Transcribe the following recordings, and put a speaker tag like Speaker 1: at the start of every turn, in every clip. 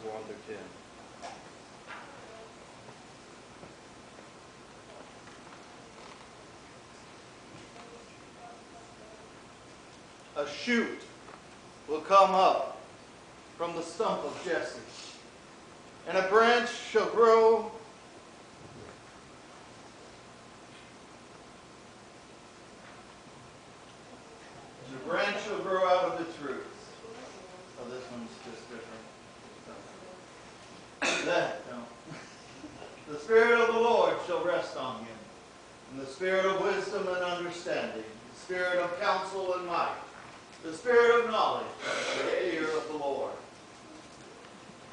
Speaker 1: 1 through 10. A shoot will come up from the stump of Jesse, and a branch shall grow out of its roots. Oh, this one's just different. The Spirit of the Lord shall rest on him, and the Spirit of wisdom and understanding, the Spirit of counsel and might, the Spirit of knowledge, and the fear of the Lord.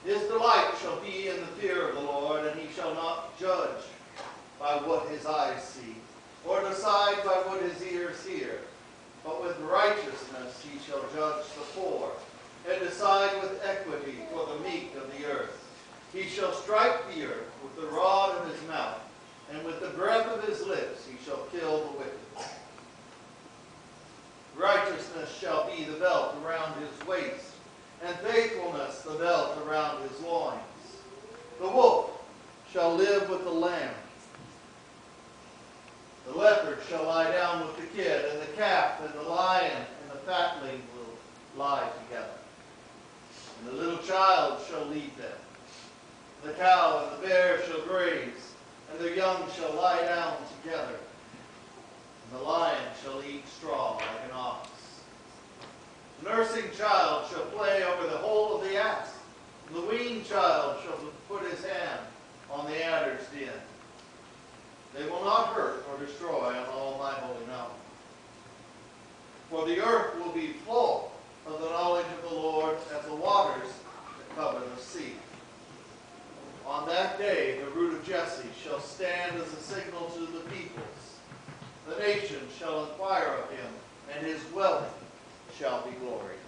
Speaker 1: His delight shall be in the fear of the Lord, and he shall not judge by what his eyes see, or decide by what his ears hear. But with righteousness he shall judge the poor, and decide with equity for the meek of the earth. He shall strike the earth with the rod of his mouth, and with the breath of his lips he shall kill the wicked. Righteousness shall be the belt around his waist, and faithfulness the belt around his loins. The wolf shall live with the lamb. The leopard shall lie down with the kid, and the calf and the lion and the fatling will lie together. And the little child shall lead them. The cow and the bear shall graze, and their young shall lie down together. And the lion shall eat straw like an ox. The nursing child shall play over the hole of the ass, and the weaned child shall put his hand on the adder's den. They will not hurt or destroy on all my holy mountain. For the earth will be full of the knowledge of the Lord as the waters that cover the sea. On that day the root of Jesse shall stand as a signal to the peoples. The nations shall inquire of him, and his wealth shall be glorious.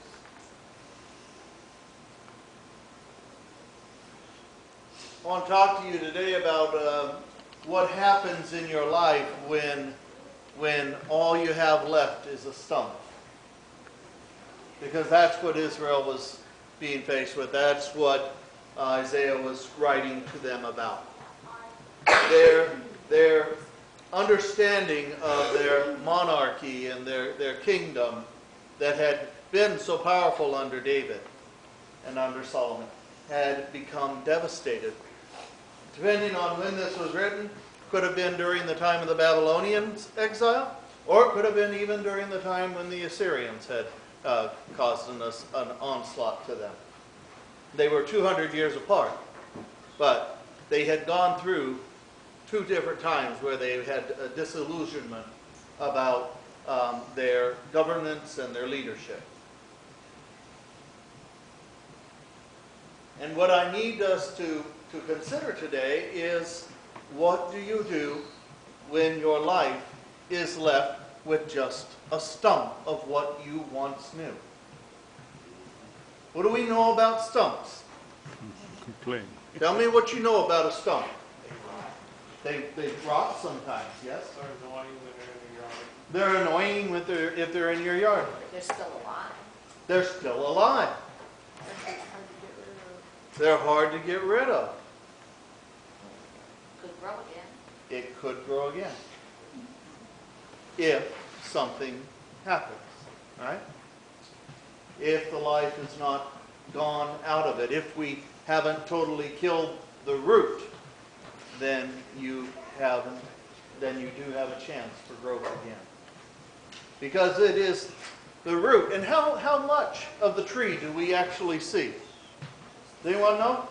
Speaker 1: I want to talk to you today about what happens in your life when all you have left is a stump. Because that's what Israel was being faced with. That's what Isaiah was writing to them about. Their understanding of their monarchy and their kingdom that had been so powerful under David and under Solomon had become devastated. Depending on when this was written, could have been during the time of the Babylonians' exile, or it could have been even during the time when the Assyrians had caused an onslaught to them. They were 200 years apart, but they had gone through two different times where they had a disillusionment about their governance and their leadership. And what I need us to consider today is, what do you do when your life is left with just a stump of what you once knew? What do we know about stumps?
Speaker 2: Complain.
Speaker 1: Tell me what you know about a stump. They rot sometimes, yes? They're annoying if they're in your yard.
Speaker 3: They're still alive.
Speaker 1: They're still alive. They're hard to get rid of.
Speaker 3: Could grow again.
Speaker 1: It could grow again. If something happens, right? If the life is not gone out of it. If we haven't totally killed the root, then you do have a chance for growth again. Because it is the root. And how much of the tree do we actually see? Does anyone know?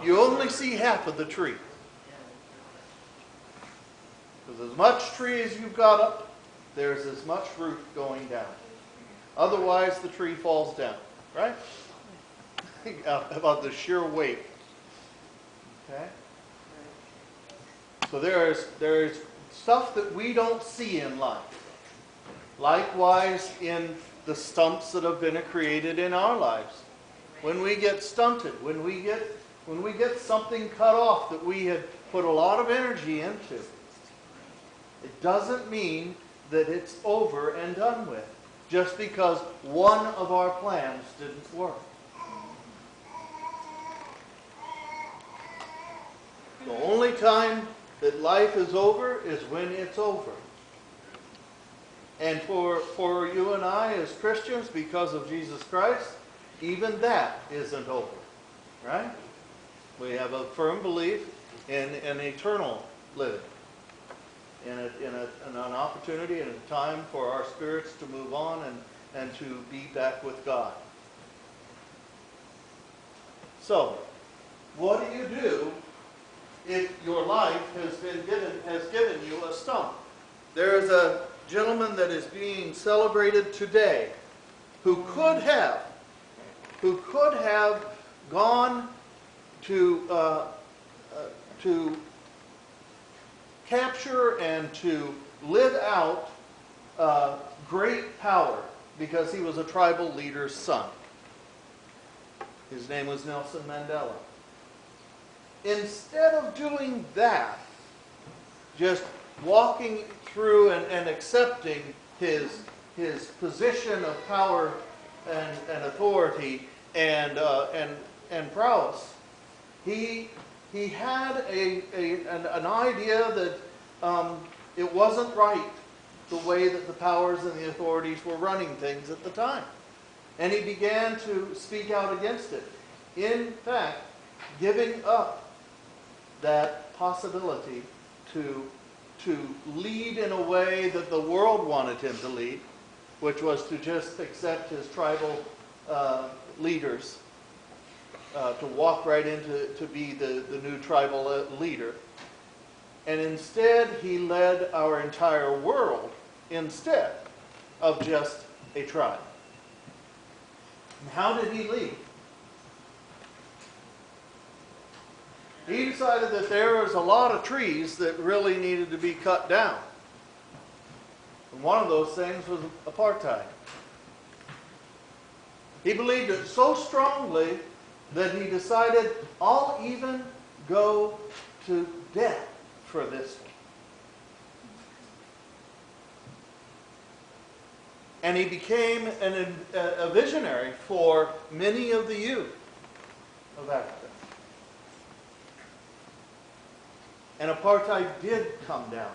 Speaker 1: You only see half of the tree. Because as much tree as you've got up, there's as much root going down. Otherwise, the tree falls down, right? Think about the sheer weight. Okay? So there is stuff that we don't see in life. Likewise, in the stumps that have been created in our lives. When we get stunted, when we get something cut off that we had put a lot of energy into, it doesn't mean that it's over and done with, just because one of our plans didn't work. The only time that life is over is when it's over. And for you and I as Christians, because of Jesus Christ, even that isn't over. Right? We have a firm belief in an eternal living. In an opportunity and a time for our spirits to move on and to be back with God. So, what do you do if your life has given you a stump? There is a gentleman that is being celebrated today who could have gone to capture and to live out great power because he was a tribal leader's son. His name was Nelson Mandela. Instead of doing that, just walking through and accepting his position of power and authority and prowess, he had an idea that it wasn't right the way that the powers and the authorities were running things at the time. And he began to speak out against it. In fact, giving up that possibility to lead in a way that the world wanted him to lead, which was to just accept his tribal leaders, to walk right into to be the new tribal leader. And instead, he led our entire world instead of just a tribe. And how did he lead? He decided that there was a lot of trees that really needed to be cut down. And one of those things was apartheid. He believed it so strongly that he decided, I'll even go to death for this one. And he became a visionary for many of the youth of Africa. And apartheid did come down.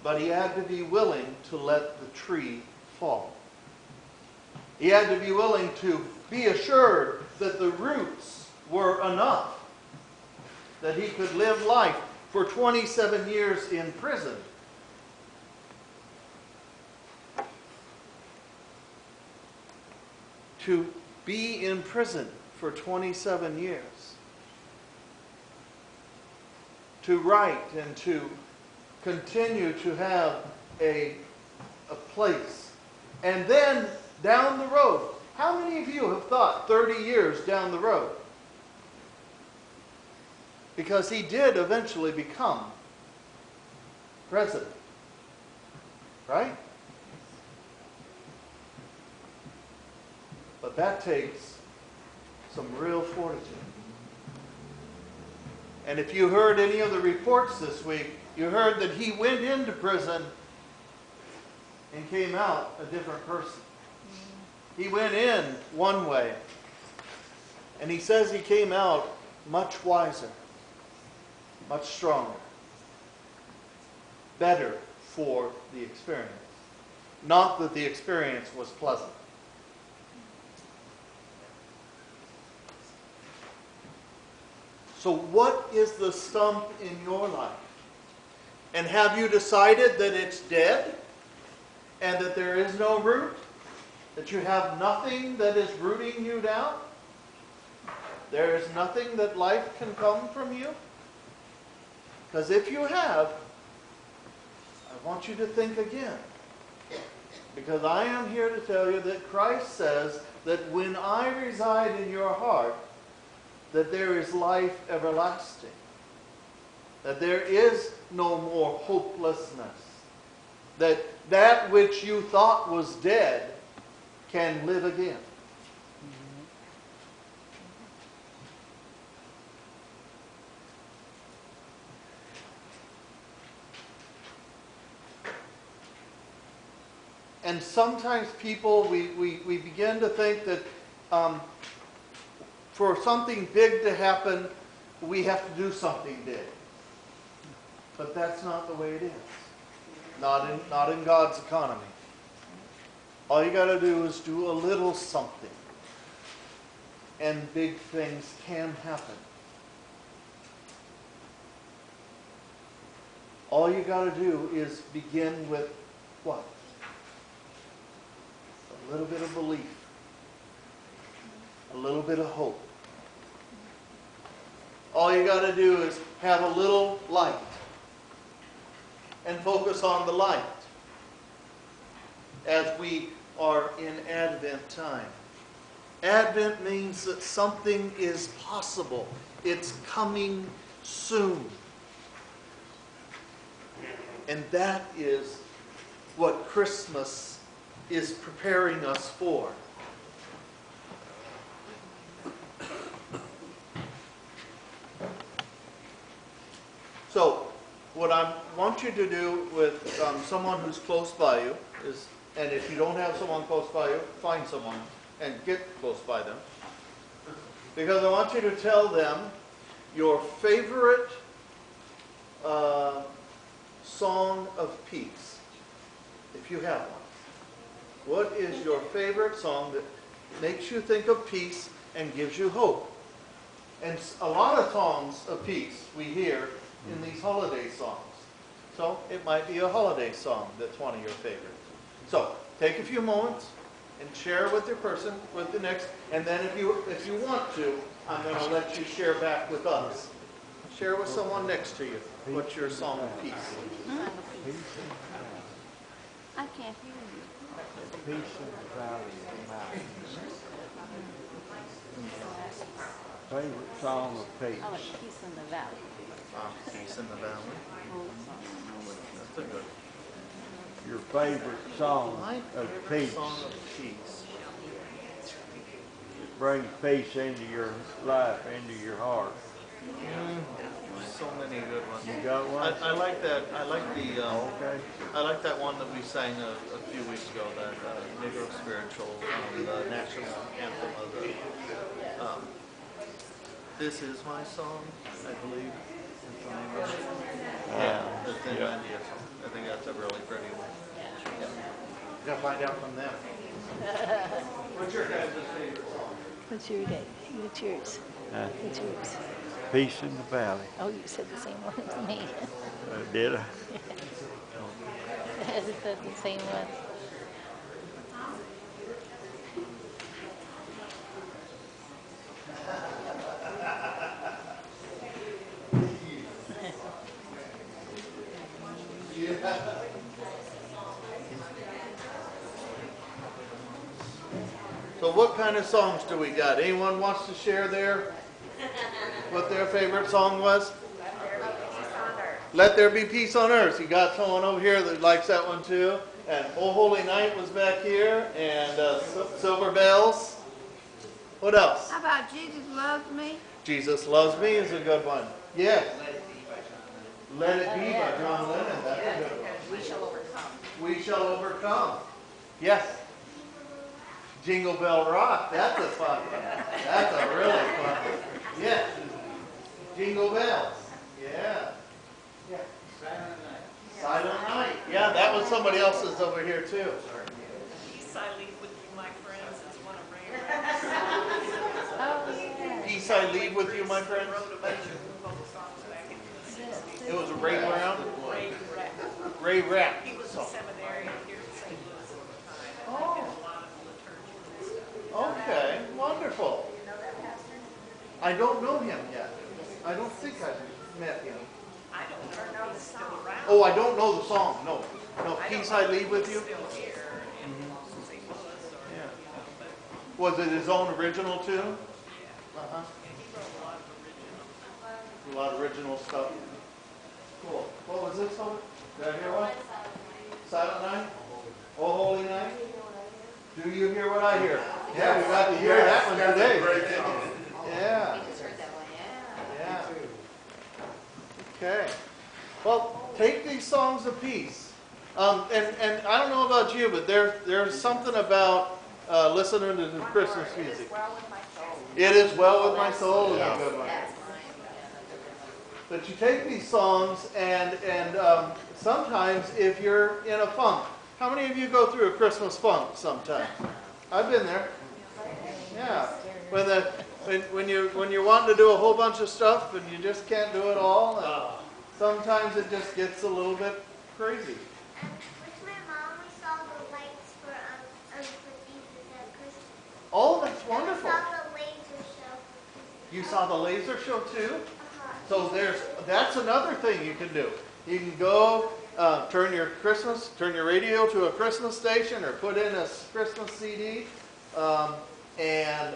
Speaker 1: But he had to be willing to let the tree fall. He had to be willing to be assured that the roots were enough, that he could live life for 27 years in prison. To be in prison for 27 years. To write and to continue to have a place. And then down the road, how many of you have thought 30 years down the road? Because he did eventually become president. Right? But that takes some real fortitude. And if you heard any of the reports this week, you heard that he went into prison and came out a different person. He went in one way, and he says he came out much wiser, much stronger, better for the experience. Not that the experience was pleasant. So what is the stump in your life? And have you decided that it's dead? And that there is no root? That you have nothing that is rooting you down? There is nothing that life can come from you? Because if you have, I want you to think again. Because I am here to tell you that Christ says that when I reside in your heart, that there is life everlasting. That there is no more hopelessness. That which you thought was dead can live again. And sometimes people, we begin to think that for something big to happen, we have to do something big. But that's not the way it is. Not in God's economy. All you got to do is do a little something. And big things can happen. All you got to do is begin with what? A little bit of belief. A little bit of hope. All you got to do is have a little light. And focus on the light. As we are in Advent time. Advent means that something is possible. It's coming soon. And that is what Christmas is preparing us for. So, what I want you to do with someone who's close by you is, and if you don't have someone close by you, find someone and get close by them. Because I want you to tell them your favorite song of peace, if you have one. What is your favorite song that makes you think of peace and gives you hope? And a lot of songs of peace we hear in these holiday songs. So it might be a holiday song that's one of your favorites. So take a few moments and share with your person, with the next, and then if you want to, I'm going to let you share back with us. Share with someone next to you. What's your song of peace?
Speaker 2: I can't hear you.
Speaker 3: Peace in the valley of the mountains. Favorite song of peace.
Speaker 2: I like Peace in the Valley.
Speaker 1: Peace in the Valley. That's a good.
Speaker 3: Your favorite song of peace.
Speaker 1: Song of peace.
Speaker 3: Brings peace into your life, into your heart.
Speaker 1: So many good ones.
Speaker 3: You got one?
Speaker 1: I like that. I like the.
Speaker 3: Okay.
Speaker 1: I like that one that we sang a few weeks ago. That Negro spiritual, the national anthem of the. This is my song, I believe. Yeah, the Thin India song. I think that's a really pretty one. Yeah. You gotta find out from them. What's your guys' favorite song?
Speaker 2: What's your day? What's yours? What's yours?
Speaker 3: Peace in the valley.
Speaker 2: Oh, you said the same one as me.
Speaker 3: Did I?
Speaker 2: Is it the same one?
Speaker 1: So what kind of songs do we got? Anyone wants to share what their favorite song was? Let There Be Peace on Earth. You got someone over here that likes that one too. And Oh Holy Night was back here. And Silver Bells. What else?
Speaker 4: How about Jesus Loves Me?
Speaker 1: Jesus Loves Me is a good one. Yes. Let It Be by John Lennon. That's a good one.
Speaker 4: We shall overcome.
Speaker 1: We Shall Overcome. Yes. Jingle Bell Rock. That's a fun one. That's a really fun one. Yes. Jingle Bells. Yeah. Yeah. Silent Night. Yeah, that was somebody else's over here too.
Speaker 5: Peace I leave with you, my friends. It's one of Ray Rapp's.
Speaker 2: Oh, yeah.
Speaker 1: Peace I Leave With You, my friends.
Speaker 5: Wrote a bunch of Foglesongs back in the 60s.
Speaker 1: It was a Ray Brown.
Speaker 5: Ray Rapp.
Speaker 1: Ray Rapp.
Speaker 5: He was a seminarian here in St. Louis at the time. And
Speaker 1: Oh.
Speaker 5: did a lot of liturgy and stuff.
Speaker 1: Okay, wonderful. I don't know him yet. I don't think I've met him.
Speaker 5: I don't know if he's still around.
Speaker 1: Oh, I don't know the song. No. No,
Speaker 5: I don't
Speaker 1: Peace
Speaker 5: know
Speaker 1: I
Speaker 5: if
Speaker 1: Leave With
Speaker 5: he's
Speaker 1: You.
Speaker 5: still here in St. Louis or,
Speaker 1: Yeah.
Speaker 5: but
Speaker 1: Was it his own original tune?
Speaker 5: yeah.
Speaker 1: Uh-huh.
Speaker 5: And he wrote a lot of original.
Speaker 1: A lot of original stuff. Cool. What was this one? Did I hear one? Silent Night? Oh Holy Night? Do you hear what I hear? Yeah, we got to hear that one today. Yeah. Yeah. Okay. Well, take these songs of peace. And I don't know about you, but there's something about listening to the Christmas music. It is well with my soul is a good one. But you take these songs and sometimes if you're in a funk, how many of you go through a Christmas funk sometimes? I've been there. Yeah. When you're wanting to do a whole bunch of stuff and you just can't do it all, and sometimes it just gets a little bit crazy.
Speaker 6: With my mom, we saw the lights for Jesus at Christmas.
Speaker 1: Oh, that's wonderful.
Speaker 6: We saw the laser show.
Speaker 1: You saw the laser show too?
Speaker 6: Uh-huh.
Speaker 1: So that's another thing you can do. You can go turn your radio to a Christmas station or put in a Christmas CD and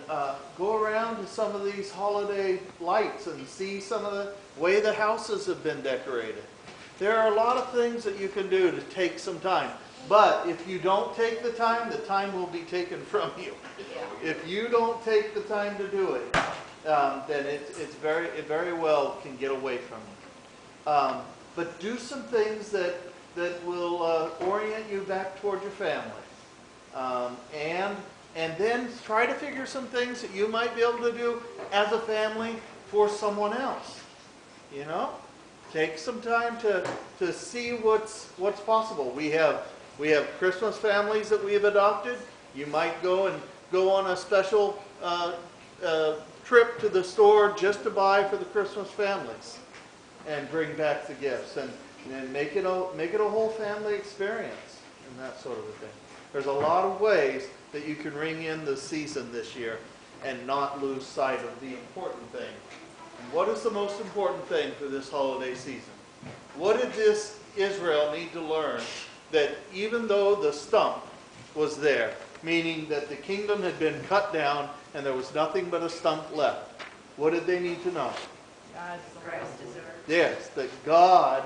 Speaker 1: go around to some of these holiday lights and see some of the way the houses have been decorated. There are a lot of things that you can do to take some time. But if you don't take the time will be taken from you. If you don't take the time to do it, then it very well can get away from you. But do some things that will orient you back toward your family. And then try to figure some things that you might be able to do as a family for someone else. You know? Take some time to see what's possible. We have Christmas families that we've adopted. You might go on a special trip to the store just to buy for the Christmas families and bring back the gifts and make it a whole family experience and that sort of a thing. There's a lot of ways that you can ring in the season this year and not lose sight of the important thing. And what is the most important thing for this holiday season? What did this Israel need to learn? That even though the stump was there, meaning that the kingdom had been cut down and there was nothing but a stump left, what did they need to know? Yes, that God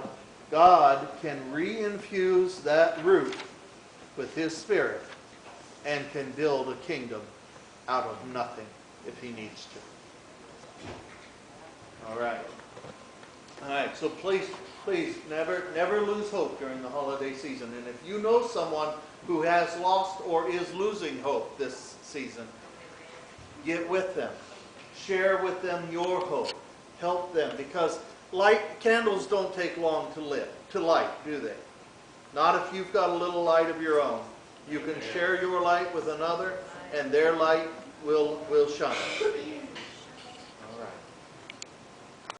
Speaker 1: can reinfuse that root with His Spirit and can build a kingdom out of nothing if He needs to. All right, so please never lose hope during the holiday season. And if you know someone who has lost or is losing hope this season, get with them. Share with them your hope. Help them, because candles don't take long to light, do they? Not if you've got a little light of your own. You can share your light with another, and their light will shine.